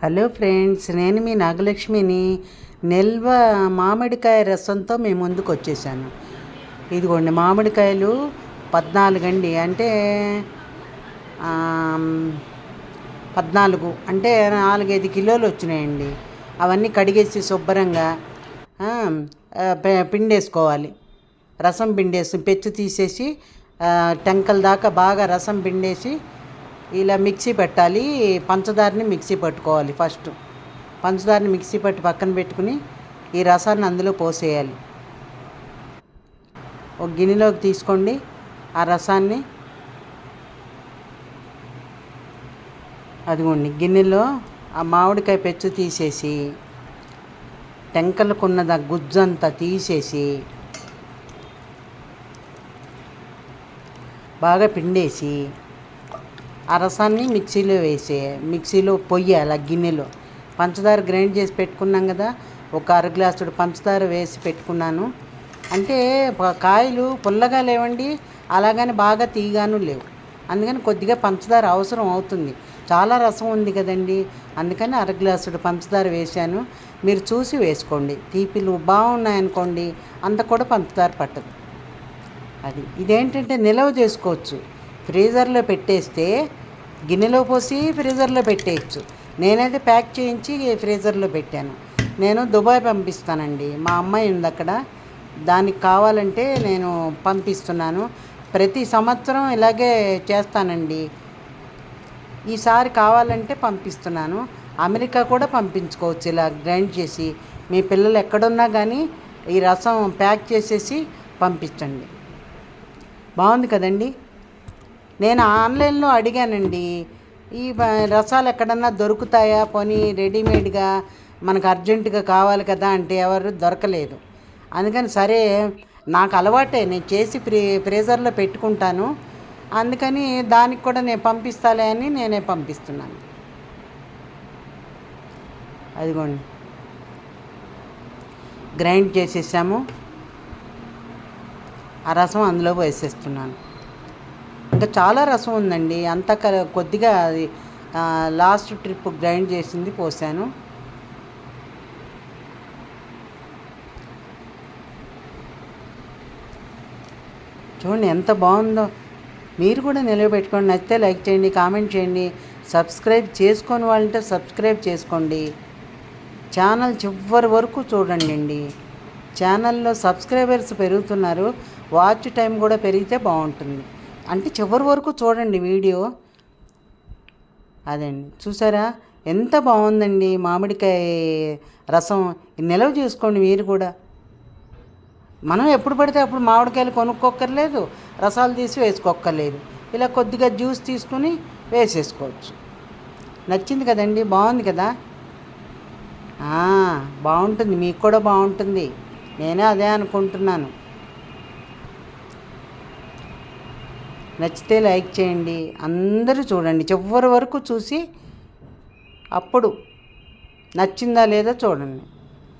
Hello friends, నేను మీ నాగలక్ష్మిని. నిల్వ మామిడికాయ రసంతో మేము ముందుకు వచ్చేసాను. ఇదిగోండి మామిడికాయలు 14 అండి, అంటే 14 అంటే 4-5 కిలోలు వచ్చినాయండి. అవన్నీ కడిగేసి శుభ్రంగా పిండేసుకోవాలి. రసం పిండేసి పెచ్చు తీసేసి టెంకల దాకా బాగా రసం పిండేసి ఇలా మిక్సీ పెట్టాలి. పంచదారని మిక్సీ పట్టుకోవాలి. ఫస్ట్ పంచదారని మిక్సీ పట్టి పక్కన పెట్టుకుని ఈ రసాన్ని అందులో పోసేయాలి. ఒక గిన్నెలోకి తీసుకోండి. ఆ రసాన్ని అదిగోండి గిన్నెలో ఆ మామిడికాయ పెచ్చు తీసేసి టెంకలకున్నద గుజ్జంతా తీసేసి బాగా పిండేసి ఆ రసాన్ని మిక్సీలో పొయ్యాలి. ఆ గిన్నెలో పంచదార గ్రైండ్ చేసి పెట్టుకున్నాం కదా, ఒక 1/2 గ్లాసుడు పంచదార వేసి పెట్టుకున్నాను. అంటే కాయలు పుల్లగా లేవండి, అలాగని బాగా తీయగాను లేవు. అందుకని కొద్దిగా పంచదార అవసరం అవుతుంది. చాలా రసం ఉంది కదండి, అందుకని 1/2 గ్లాసుడు పంచదార వేశాను. మీరు చూసి వేసుకోండి. తీపిలు బాగున్నాయనుకోండి, అంత కూడా పంచదార పట్టదు. ఇదేంటంటే నిల్వ చేసుకోవచ్చు. ఫ్రీజర్లో పెట్టేస్తే గిన్నెలో పోసి ఫ్రీజర్లో పెట్టేయచ్చు. నేనైతే ప్యాక్ చేయించి ఫ్రీజర్లో పెట్టాను. నేను దుబాయ్ పంపిస్తానండి. మా అమ్మాయి ఉంది అక్కడ, దానికి కావాలంటే నేను పంపిస్తున్నాను. ప్రతి సంవత్సరం ఇలాగే చేస్తానండి. ఈసారి కావాలంటే పంపిస్తున్నాను. అమెరికా కూడా పంపించుకోవచ్చు ఇలా గ్రైండ్ చేసి. మీ పిల్లలు ఎక్కడున్నా కానీ ఈ రసం ప్యాక్ చేసేసి పంపించండి. బాగుంది కదండి. నేను ఆన్లైన్లో అడిగానండి, ఈ రసాలు ఎక్కడన్నా దొరుకుతాయా, పోనీ రెడీమేడ్గా మనకు అర్జెంటుగా కావాలి కదా అంటే ఎవరు దొరకలేదు. అందుకని సరే, నాకు అలవాటే, నేను చేసి ఫ్రీజర్లో పెట్టుకుంటాను. అందుకని దానికి కూడా నేను పంపిస్తాలే అని నేనే పంపిస్తున్నాను. అదిగోండి గ్రైండ్ చేసేసాము. ఆ రసం అందులో వేసేస్తున్నాను. ఇంకా చాలా రసం ఉందండి, అంతా కొద్దిగా అది లాస్ట్ ట్రిప్ గ్రైండ్ చేసింది పోసాను. చూడండి ఎంత బాగుందో. మీరు కూడా నిలబెట్టుకోండి. నచ్చితే లైక్ చేయండి, కామెంట్ చేయండి. సబ్స్క్రైబ్ చేసుకొని వాళ్ళంటే సబ్స్క్రైబ్ చేసుకోండి. ఛానల్ చివరి వరకు చూడండి. ఛానల్లో సబ్స్క్రైబర్స్ పెరుగుతున్నారు, వాచ్ టైం కూడా పెరిగితే బాగుంటుంది. అంటే చివరి వరకు చూడండి వీడియో. అదండి, చూసారా ఎంత బాగుందండి మామిడికాయ రసం. నిల్వ చేసుకోండి మీరు కూడా. మనం ఎప్పుడు పడితే అప్పుడు మామిడికాయలు కొనుక్కోక్కర్లేదు, రసాలు తీసి వేసుకోక్కర్లేదు. ఇలా కొద్దిగా జ్యూస్ తీసుకుని వేసేసుకోవచ్చు. నచ్చింది కదండి, బాగుంది కదా. బాగుంటుంది, మీకు కూడా బాగుంటుంది. నేనే అదే అనుకుంటున్నాను. నచ్చితే లైక్ చేయండి. అందరూ చూడండి, చివరి వరకు చూసి అప్పుడు నచ్చిందా లేదా చూడండి.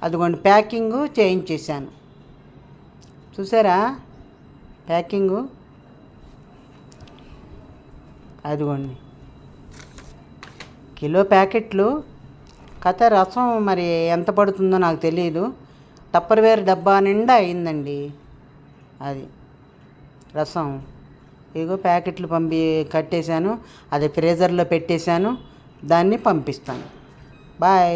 అదిగోండి ప్యాకింగు చేయించేసాను, చూసారా ప్యాకింగు. అదిగోండి కిలో ప్యాకెట్లు. కథ రసం మరి ఎంత పడుతుందో నాకు తెలియదు. టప్పర్వేర్ డబ్బా నిండా అయిందండి అది రసం. ఇదిగో ప్యాకెట్లు కట్టేశాను, అది ఫ్రీజర్లో పెట్టేశాను. దాన్ని పంపిస్తాను. బాయ్.